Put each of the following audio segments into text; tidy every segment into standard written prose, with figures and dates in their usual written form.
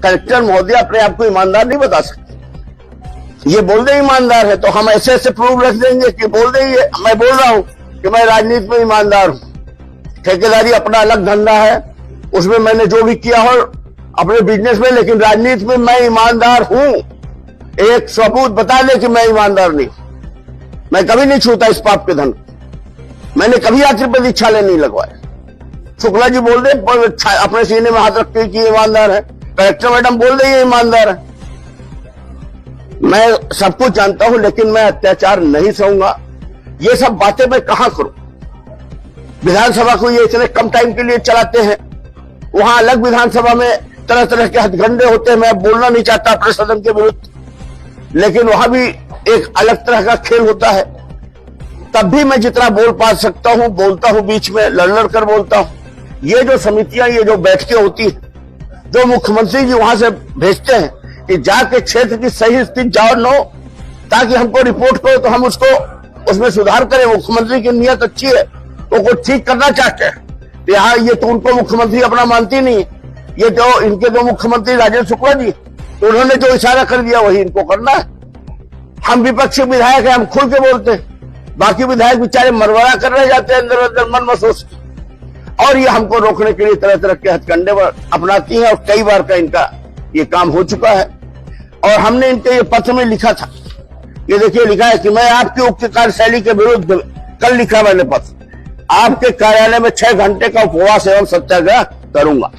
Collector महोदय अपने आप को ईमानदार नहीं बता सकते। ये बोल दे ईमानदार है तो हम ऐसे ऐसे प्रूफ रख देंगे कि बोल दे ये मैं बोल रहा हूं कि मैं राजनीति में ईमानदार हूं। ठेकेदारी अपना अलग धंधा है, उसमें मैंने जो भी किया हो अपने बिजनेस में, लेकिन राजनीति में मैं ईमानदार हूं। एक सबूत बता दे कि मैं ईमानदार नहीं। मैं कभी नहीं छूता इस पाप के धन। मैंने कभी यात्री प्रतीक्षालय नहीं लगवाया। शुक्ला जी बोल दे अपने सीने में हाथ रखते कि ईमानदार है, कलेक्टर मैडम बोल दे ये ईमानदार है। मैं सब कुछ जानता हूं, लेकिन मैं अत्याचार नहीं सहूंगा। ये सब बातें मैं कहां करूं? विधानसभा को ये इतने कम टाइम के लिए चलाते हैं, वहां अलग विधानसभा में तरह तरह के हथकंडे होते हैं। मैं बोलना नहीं चाहता अपने सदन के विरुद्ध, लेकिन वहां भी एक अलग तरह का खेल होता है। तब भी मैं जितना बोल पा सकता हूं बोलता हूं, बीच में लड़ कर बोलता हूं। ये जो समितियां, ये जो बैठकें होती है, जो मुख्यमंत्री जी वहां से भेजते हैं कि जाके क्षेत्र की सही स्थिति जाओ लो, ताकि हमको रिपोर्ट करो तो हम उसको उसमें सुधार करें। मुख्यमंत्री की नीयत अच्छी है, वो कुछ ठीक करना चाहते हैं। यहाँ ये तो उनको मुख्यमंत्री अपना मानती नहीं। ये जो इनके दो मुख्यमंत्री राजेंद्र शुक्ला जी, तो उन्होंने जो इशारा कर दिया वही इनको करना है। हम विपक्षी विधायक हैं, हम खुल के बोलते हैं। बाकी विधायक बेचारे मरवरा कर रह जाते हैं अंदर अंदर मन में सोच के, और ये हमको रोकने के लिए तरह तरह के हथकंडे अपनाती है। और कई बार का इनका ये काम हो चुका है। और हमने इनके ये पत्र में लिखा था, ये देखिए लिखा है कि मैं आपकी उक्त कार्यशैली के विरुद्ध, कल लिखा मैंने पत्र, आपके कार्यालय में 6 घंटे का उपवास एवं सत्याग्रह करूंगा।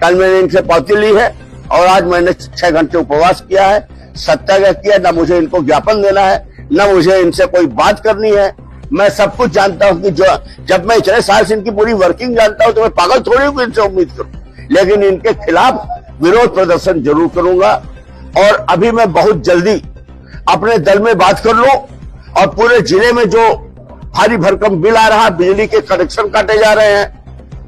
कल मैंने इनसे पावती ली है और आज मैंने 6 घंटे उपवास किया है, सत्याग्रह किया। न मुझे इनको ज्ञापन देना है, न मुझे इनसे कोई बात करनी है। मैं सब कुछ जानता हूं कि जब मैं इतने साल से इनकी पूरी वर्किंग जानता हूं तो मैं पागल थोड़ी हूं इनसे उम्मीद करूं। लेकिन इनके खिलाफ विरोध प्रदर्शन जरूर करूंगा। और अभी मैं बहुत जल्दी अपने दल में बात कर लूं, और पूरे जिले में जो भारी भरकम बिल आ रहा है, बिजली के कनेक्शन काटे जा रहे हैं,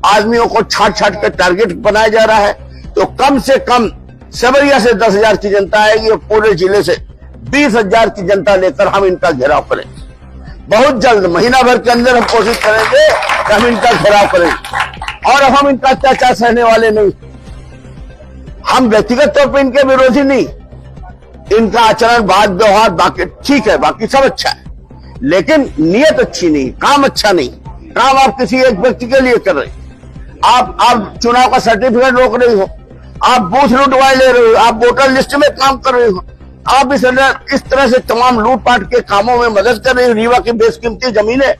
आदमियों को छाट छाट कर टारगेट बनाया जा रहा है, तो कम से कम सेवरिया से 10,000 की जनता आएगी और पूरे जिले से 20,000 की जनता लेकर हम इनका घेराव करेंगे। बहुत जल्द, महीना भर के अंदर हम कोशिश करेंगे कि हम इनका घेराव करेंगे। और अब हम इनका अत्याचार सहने वाले नहीं। हम व्यक्तिगत तौर पर इनके विरोधी नहीं। इनका आचरण, बात, व्यवहार बाकी ठीक है, बाकी सब अच्छा है, लेकिन नीयत अच्छी नहीं, काम अच्छा नहीं। काम आप किसी एक व्यक्ति के लिए कर रहे हैं। आप चुनाव का सर्टिफिकेट रोक रहे हो, आप बूथ लुटवाए ले रहे हो, आप वोटर लिस्ट में काम कर रहे हो, आप इस तरह से तमाम लूटपाट के कामों में मदद कर रहे हो। रीवा की बेशकीमती जमीनें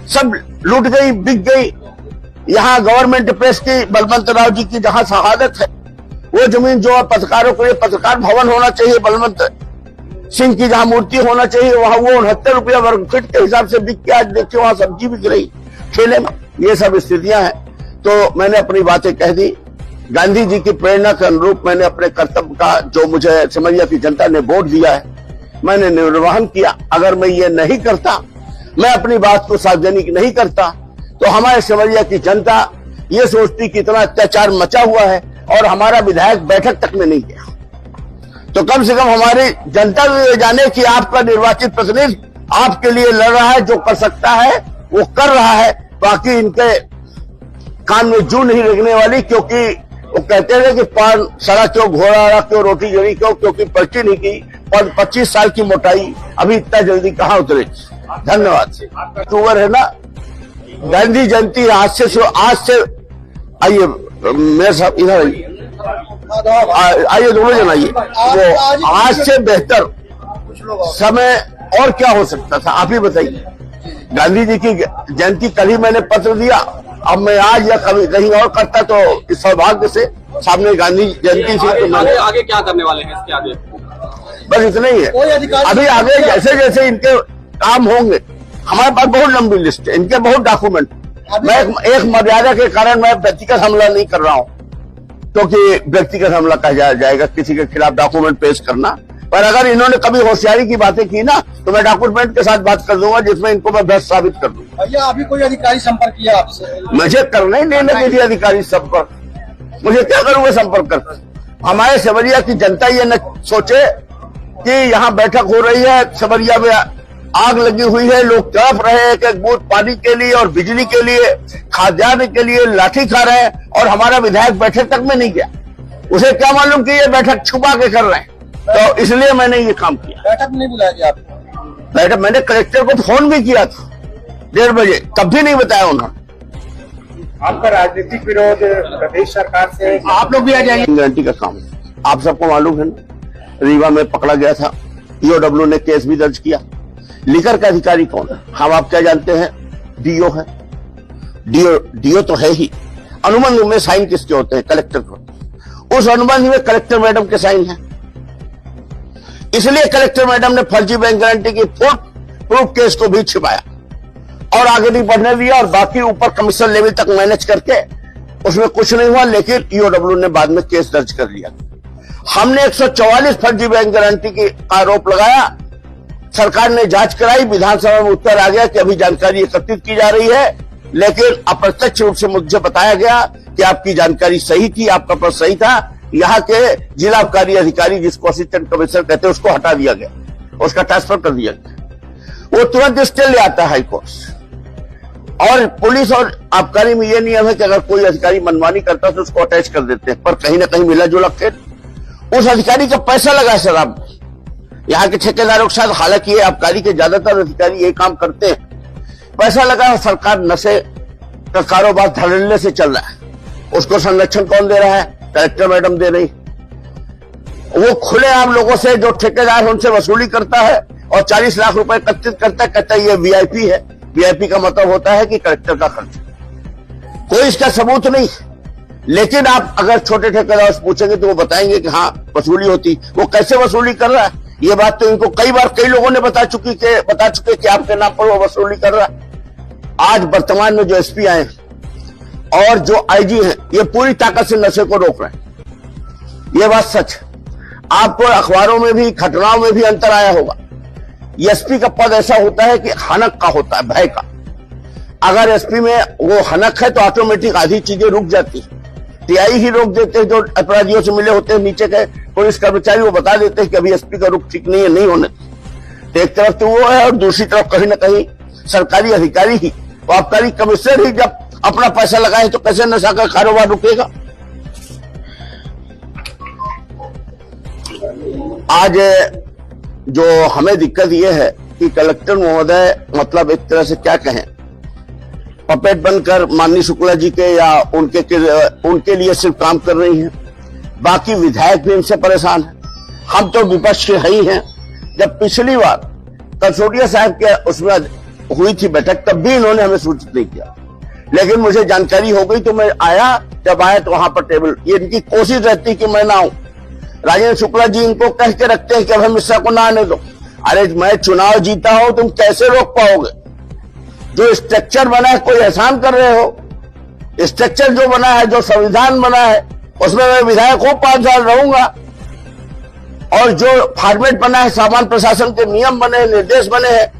सब लूट गई, बिक गई। यहाँ गवर्नमेंट प्रेस की बलवंत राव जी की जहां शहादत है, वो जमीन जो पत्रकारों के लिए पत्रकार भवन होना चाहिए, बलवंत सिंह की जहां मूर्ति होना चाहिए, वहां वो 69 रुपया वर्ग फीट के हिसाब से बिक के आज देखिए वहां सब्जी बिक रही ठेले में। ये सब स्थितियां हैं। तो मैंने अपनी बातें कह दी। गांधी जी की प्रेरणा के अनुरूप मैंने अपने कर्तव्य का, जो मुझे सिमरिया की जनता ने वोट दिया है, मैंने निर्वहन किया। अगर मैं ये नहीं करता, मैं अपनी बात को सार्वजनिक नहीं करता, तो हमारे सिमरिया की जनता ये सोचती कि इतना अत्याचार मचा हुआ है और हमारा विधायक बैठक तक में नहीं गया। तो कम से कम हमारी जनता ये जाने कि आपका निर्वाचित प्रतिनिधि आपके लिए लड़ रहा है, जो कर सकता है वो कर रहा है। बाकी इनके कान में जू नहीं लगने वाली, क्योंकि वो कहते हैं कि पान सड़ा क्यों, घोड़ा क्यों, रोटी जड़ी क्यों, क्योंकि पर्ची नहीं की। और 25 साल की मोटाई अभी इतना जल्दी कहां उतरेगी। धन्यवाद। अक्टूबर है ना, गांधी जयंती आज से आइए मेरे साथ इधर आइए, दोनों जन आइए। वो आज से बेहतर समय और क्या हो सकता था, आप ही बताइए। गांधी जी की जयंती कल ही मैंने पत्र दिया। अब मैं आज या कभी कहीं और करता तो इस सौभाग्य से सामने गांधी जयंती से तो आगे क्या करने वाले हैं इसके आगे? बस इतना ही है। अभी आगे जैसे जैसे इनके काम होंगे, हमारे पास बहुत लंबी लिस्ट है, इनके बहुत डॉक्यूमेंट। मैं एक मर्यादा के कारण मैं व्यक्तिगत हमला नहीं कर रहा हूँ, क्योंकि व्यक्तिगत हमला कहा जाएगा किसी के खिलाफ डॉक्यूमेंट पेश करना। पर अगर इन्होंने कभी होशियारी की बातें की ना, तो मैं डॉक्यूमेंट के साथ बात कर दूंगा, जिसमें इनको मैं भ्रष्ट साबित कर दूंगा। भैया अभी कोई अधिकारी संपर्क किया आपसे? मुझे करना ही नहीं लगे अधिकारी संपर्क, मुझे क्या करूंगा संपर्क कर। हमारे सेवरिया की जनता ये न सोचे कि यहाँ बैठक हो रही है, सेवरिया में आग लगी हुई है, लोग तड़प रहे हैं एक बूथ पानी के लिए और बिजली के लिए, खाद्यान्न के लिए लाठी खा रहे हैं, और हमारा विधायक बैठक तक में नहीं गया। उसे क्या मालूम कि ये बैठक छुपा के कर रहे हैं, तो इसलिए मैंने ये काम किया। बैठक नहीं बुलाया गया आपको? बैठक मैंने कलेक्टर को फोन भी किया था 1:30 बजे, तब भी नहीं बताया उन्होंने। आपका राजनीतिक विरोध प्रदेश सरकार से, आप लोग भी आ जाएंगे? गारंटी का काम है, आप सबको मालूम है ना, रीवा में पकड़ा गया था, ईओडब्ल्यू ने केस भी दर्ज किया। लिकर का अधिकारी कौन है? हम आप क्या जानते हैं? डीओ है। डीओ तो है ही। अनुबंध में साइन किसके होते हैं? कलेक्टर को। उस अनुबंध में कलेक्टर मैडम के साइन है, इसलिए कलेक्टर मैडम ने फर्जी बैंक गारंटी की प्रूफ केस को भी छिपाया और आगे नहीं बढ़ने दिया, और बाकी ऊपर कमिश्नर लेवल तक मैनेज करके उसमें कुछ नहीं हुआ, लेकिन ईओडब्ल्यू ने बाद में केस दर्ज कर लिया। हमने 144 फर्जी बैंक गारंटी की आरोप लगाया, सरकार ने जांच कराई, विधानसभा में उत्तर आ गया कि अभी जानकारी एकत्रित की जा रही है, लेकिन अप्रत्यक्ष रूप से मुझे बताया गया कि आपकी जानकारी सही थी, आपका प्रश्न सही था। यहाँ के जिला आबकारी अधिकारी, जिसको असिस्टेंट कमिश्नर कहते हैं, उसको हटा दिया गया, उसका ट्रांसफर कर दिया गया। वो तुरंत स्टे ले आता है हाईकोर्ट। और पुलिस और आबकारी में ये नियम है कि अगर कोई अधिकारी मनमानी करता है तो उसको अटैच कर देते हैं, पर कहीं ना कहीं मिला जुला खेल। उस अधिकारी का पैसा लगा शराब में, यहाँ के ठेकेदारों के साथ। हालांकि ये आबकारी के ज्यादातर अधिकारी ये काम करते हैं, पैसा लगा। सरकार नशे का कारोबार धड़ल्ले से चल रहा है, उसको संरक्षण कौन दे रहा है? कलेक्टर मैडम दे रही। वो खुलेआम लोगों से, जो ठेकेदार उनसे वसूली करता है और 40 लाख रुपए एकत्रित करता है, कहता है ये वीआईपी है। वीआईपी का मतलब होता है कि कलेक्टर का खर्च, कोई इसका सबूत नहीं। लेकिन आप अगर छोटे ठेकेदार से पूछेंगे तो वो बताएंगे कि हाँ वसूली होती। वो कैसे वसूली कर रहा है, ये बात तो इनको कई बार कई लोगों ने बता चुके कि आपके नाम पर वो वसूली कर रहा है। आज वर्तमान में जो एसपी आए और जो आईजी हैं, ये पूरी ताकत से नशे को रोक रहे हैं। ये बात सच है। आपको अखबारों में भी, घटनाओं में भी अंतर आया होगा। एसपी का पद ऐसा होता है कि हनक का होता है, भय का। अगर एसपी में वो हनक है तो ऑटोमेटिक आधी चीजें रुक जाती है। टीआई ही रोक देते हैं, जो अपराधियों से मिले होते हैं नीचे के पुलिस कर्मचारी, वो बता देते हैं कि अभी एसपी का रुख ठीक नहीं है, नहीं होने। तो एक तरफ तो वो है, और दूसरी तरफ कहीं ना कहीं सरकारी अधिकारी ही, वो आबकारी कमिश्नर ही जब अपना पैसा लगाए तो कैसे नशा का कारोबार रुकेगा? आज जो हमें दिक्कत यह है कि कलेक्टर महोदय, मतलब एक तरह से क्या कहें, पपेट बनकर माननीय शुक्ला जी के या उनके लिए सिर्फ काम कर रही हैं। बाकी विधायक भी इनसे परेशान हैं। हम तो विपक्ष के ही हैं। जब पिछली बार कसोटिया साहब के उसमें हुई थी बैठक, तब भी इन्होंने हमें सूचित नहीं किया, लेकिन मुझे जानकारी हो गई तो मैं आया। जब आया तो वहां पर टेबल, ये इनकी कोशिश रहती कि मैं ना आऊं। राजेंद्र शुक्ला जी इनको कह के रखते हैं कि अब हम मिश्रा को ना आने दो। अरे मैं चुनाव जीता हूं, तुम कैसे रोक पाओगे? जो स्ट्रक्चर बना है, कोई एहसान कर रहे हो? स्ट्रक्चर जो बना है, जो संविधान बना है, उसमें मैं विधायक हूं, 5 साल रहूंगा। और जो फॉर्मेट बना है, सामान्य प्रशासन के नियम बने हैं, निर्देश बने हैं,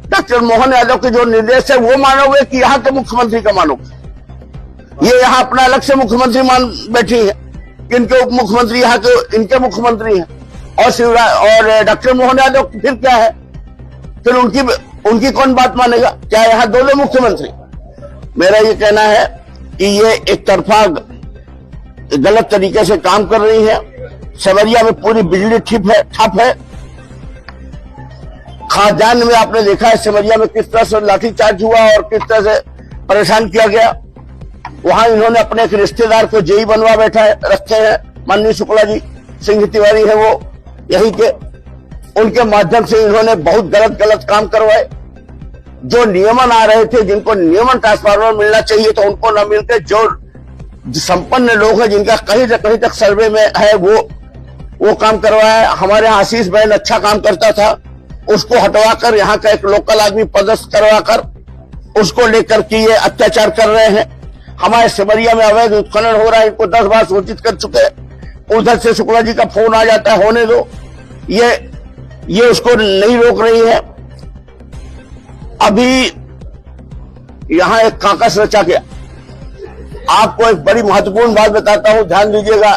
डॉक्टर मोहन यादव के जो निर्देश है वो मानोगे कि यहाँ के मुख्यमंत्री का मानोगे? ये यहाँ अपना अलग से मुख्यमंत्री मान बैठी है, इनके उप मुख्यमंत्री यहाँ के इनके मुख्यमंत्री हैं, और शिवराज और डॉक्टर मोहन यादव फिर क्या है? फिर उनकी कौन बात मानेगा? क्या यहाँ दोनों मुख्यमंत्री? मेरा ये कहना है कि ये एक तरफा गलत तरीके से काम कर रही है। सेमरिया में पूरी बिजली ठप है। खाद्यान्न में आपने देखा है सेमरिया में किस तरह से लाठीचार्ज हुआ और किस तरह से परेशान किया गया। वहां इन्होंने अपने एक रिश्तेदार को जेई बनवा रखे हैं, माननीय शुक्ला जी, सिंह तिवारी है वो यही के, उनके माध्यम से इन्होंने बहुत गलत काम करवाए। जो नियमन आ रहे थे, जिनको नियमन ट्रांसफार्मर मिलना चाहिए तो उनको न मिलते, जो संपन्न लोग हैं जिनका कहीं से कहीं तक सर्वे में है, वो काम करवाया। हमारे यहाँ आशीष बहन अच्छा काम करता था, उसको हटवाकर यहाँ का एक लोकल आदमी पदस्थ करवाकर उसको लेकर के ये अत्याचार कर रहे हैं। हमारे सेमरिया में अवैध उत्खनन हो रहा है, इनको 10 बार सूचित कर चुके हैं। उधर से शुक्ला जी का फोन आ जाता है, होने दो, ये उसको नहीं रोक रही है। अभी यहां एक काकस रचा गया। आपको एक बड़ी महत्वपूर्ण बात बताता हूं, ध्यान दीजिएगा।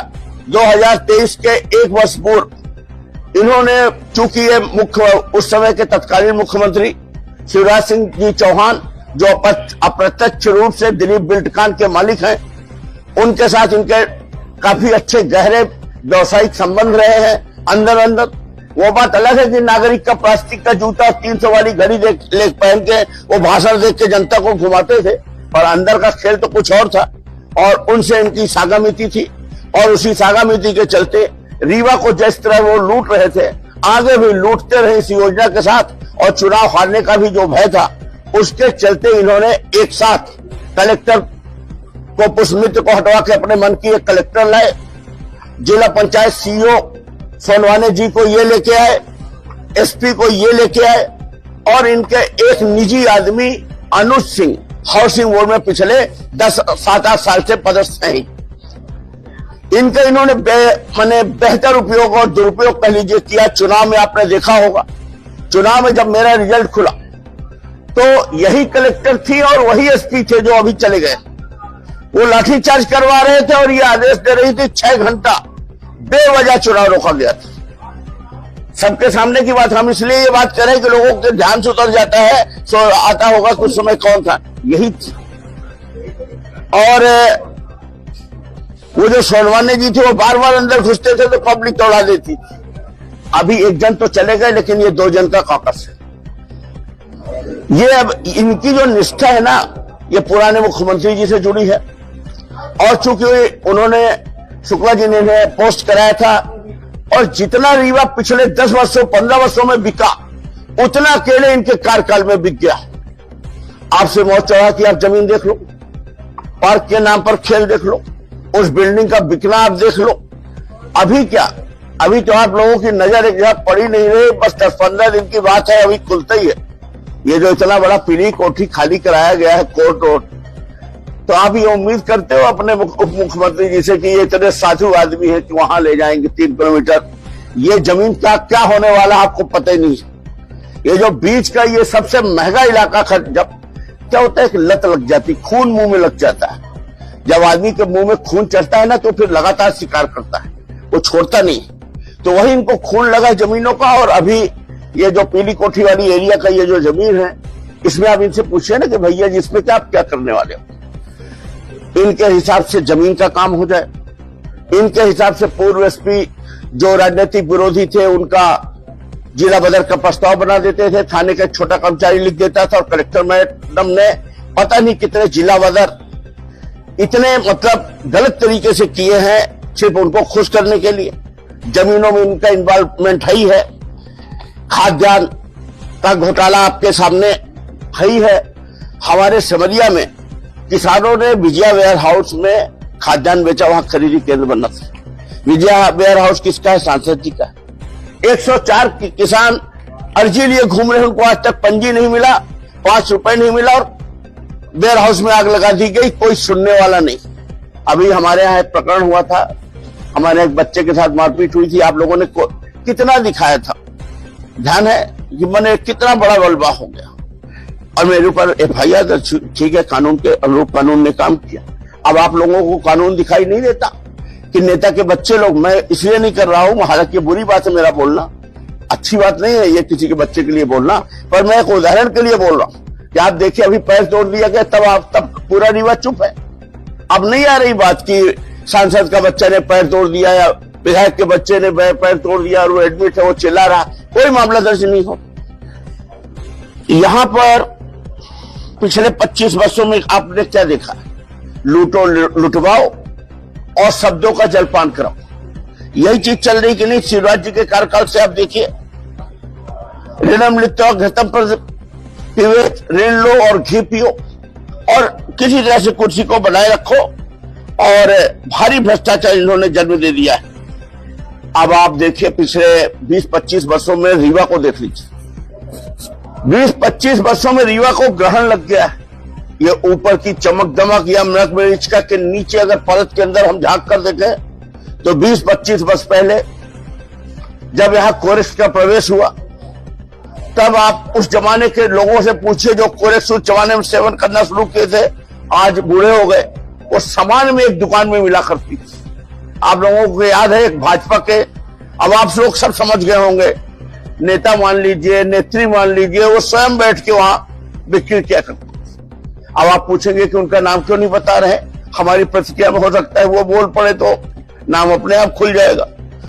2023 के 1 वर्ष पूर्व इन्होंने, चूंकि ये उस समय के तत्कालीन मुख्यमंत्री शिवराज सिंह जी चौहान, जो अप्रत्यक्ष रूप से दिलीप बिल्डकॉन के मालिक हैं, उनके साथ इनके काफी अच्छे गहरे व्यवसायिक संबंध रहे हैं अंदर अंदर। वो बात अलग है कि नागरिक का प्लास्टिक का जूता 300 वाली घड़ी ले पहन के वो भाषण देख के जनता को घुमाते थे, और अंदर का खेल तो कुछ और था। और उनसे इनकी सागामिती थी, और उसी सागामिती के चलते रीवा को जिस तरह वो लूट रहे थे, आगे भी लूटते रहे इस योजना के साथ। और चुनाव हारने का भी जो भय था, उसके चलते इन्होंने एक साथ कलेक्टर को, पुष्पमित्र को हटवा के अपने मन की एक कलेक्टर लाए, जिला पंचायत सीईओ सोनवाने जी को ये लेके आए, एसपी को ये लेके आए, और इनके एक निजी आदमी अनुज सिंह हाउसिंग बोर्ड में पिछले 7-8 साल से पदस्थ हैं। इनका इन्होंने बेहतर उपयोग और दुरुपयोग कह लीजिए किया। चुनाव में आपने देखा होगा, चुनाव में जब मेरा रिजल्ट खुला तो यही कलेक्टर थी और वही एसपी थे जो अभी चले गए। वो लाठीचार्ज करवा रहे थे और ये आदेश दे रही थी 6 घंटा बेवजह चुनाव रोका गया था। सबके सामने की बात, हम इसलिए ये बात करें कि लोगों के ध्यान से उतर जाता है, सो आता होगा कुछ समय कौन था, यही थी। और वो जो सोनवाने जी थे वो बार बार अंदर घुसते थे तो पब्लिक दौड़ा देती थी। अभी 1 जन तो चले गए, लेकिन ये 2 जन का कॉकस है। ये अब इनकी जो निष्ठा है ना, ये पुराने मुख्यमंत्री जी से जुड़ी है। और चूंकि उन्होंने, शुक्ला जी ने पोस्ट कराया था, और जितना रीवा पिछले 10 वर्षों 15 वर्षों में बिका, उतना अकेले इनके कार्यकाल में बिक गया। आपसे मौत चढ़ा कि आप जमीन देख लो, पार्क के नाम पर खेल देख लो, उस बिल्डिंग का बिकना आप देख लो। अभी क्या, अभी तो आप लोगों की नजर एक जगह पड़ी नहीं रही, बस 10-15 दिन की बात है, अभी खुलता ही है। ये जो इतना बड़ा पीली कोठी खाली कराया गया है कोर्ट रोड, तो आप ये उम्मीद करते हो अपने उप मुख्यमंत्री जी से कि ये इतने साधु आदमी है कि वहां ले जाएंगे 3 किलोमीटर। ये जमीन का क्या होने वाला आपको पता ही नहीं। ये जो बीच का ये सबसे महंगा इलाका, जब क्या होता है कि लत लग जाती, खून मुंह में लग जाता है। जब आदमी के मुंह में खून चढ़ता है ना, तो फिर लगातार शिकार करता है, वो छोड़ता नहीं। तो वही इनको खून लगा जमीनों का। और अभी ये जो पीली कोठी वाली एरिया का ये जो जमीन है, इसमें आप इनसे पूछिए ना कि भैया जी इसमें क्या आप क्या करने वाले हो। इनके हिसाब से जमीन का काम हो जाए, इनके हिसाब से पूर्व एसपी जो राजनीतिक विरोधी थे उनका जिला बदर का प्रस्ताव बना देते थे, थाने का छोटा कर्मचारी लिख देता था, और कलेक्टर मैडम ने पता नहीं कितने जिला बदर इतने गलत तरीके से किए हैं, सिर्फ उनको खुश करने के लिए। जमीनों में इनका इन्वॉल्वमेंट है ही है। खाद्यान्न का घोटाला आपके सामने है ही है। हमारे सिमरिया में किसानों ने विजया वेयर हाउस में खाद्यान्न बेचा, वहां खरीदी केंद्र बनना था। विजया वेयर हाउस किसका है? सांसद जी का। 104 किसान अर्जी लिए घूम रहे हैं, उनको आज तक पंजी नहीं मिला, 5 रुपए नहीं मिला, और वेयर हाउस में आग लगा दी गई, कोई सुनने वाला नहीं। अभी हमारे यहाँ एक प्रकरण हुआ था, हमारे एक बच्चे के साथ मारपीट हुई थी, आप लोगों ने कितना दिखाया था, ध्यान है कि मैंने कितना बड़ा बलवा हो गया, और मेरे ऊपर FIR दर्ज। ठीक है, कानून के अनुरूप कानून ने काम किया। अब आप लोगों को कानून दिखाई नहीं देता कि नेता के बच्चे लोग, मैं इसलिए नहीं कर रहा हूं, हालांकि बुरी बात है मेरा बोलना, अच्छी बात नहीं है ये किसी के बच्चे के लिए बोलना, पर मैं एक उदाहरण के लिए बोल रहा हूं कि आप देखिए अभी पैर तोड़ दिया गया, तब पूरा रीवा चुप है। अब नहीं आ रही बात कि सांसद का बच्चा ने पैर तोड़ दिया या विधायक के बच्चे ने पैर तोड़ दिया और वो एडमिट है, वो चिल्ला रहा, कोई मामला दर्ज नहीं हो। यहां पर पिछले 25 वर्षों में आपने क्या देखा? लूटो लुटवाओ और शब्दों का जलपान कराओ, यही चीज चल रही कि नहीं? शिवराज जी के कार्यकाल से आप देखिए, ऋणम लिप्तो घृतम पर ऋण लो और घी पियो, और किसी तरह से कुर्सी को बनाए रखो, और भारी भ्रष्टाचार इन्होंने जन्म दे दिया है। अब आप देखिए पिछले 20-25 वर्षों में रीवा को देख लीजिए, 20-25 वर्षों में रीवा को ग्रहण लग गया है। ये ऊपर की चमक दमक या मृग मरीचिका के नीचे अगर परत के अंदर हम झांक कर देखें तो 20-25 वर्ष पहले जब यहां कोरेक्स का प्रवेश हुआ, तब आप उस जमाने के लोगों से पूछिए जो कोरेक्स उस जमाने में सेवन करना शुरू किए थे, आज बूढ़े हो गए, वो सामान में एक दुकान में मिला करती थी। आप लोगों को याद है एक भाजपा के, अब आप लोग सब समझ गए होंगे, नेता मान लीजिए, नेत्री मान लीजिए, वो स्वयं बैठ के वहां बिक्री किया करते। अब आप पूछेंगे कि उनका नाम क्यों नहीं बता रहे, हमारी प्रतिक्रिया में हो सकता है वो बोल पड़े तो नाम अपने आप खुल जाएगा।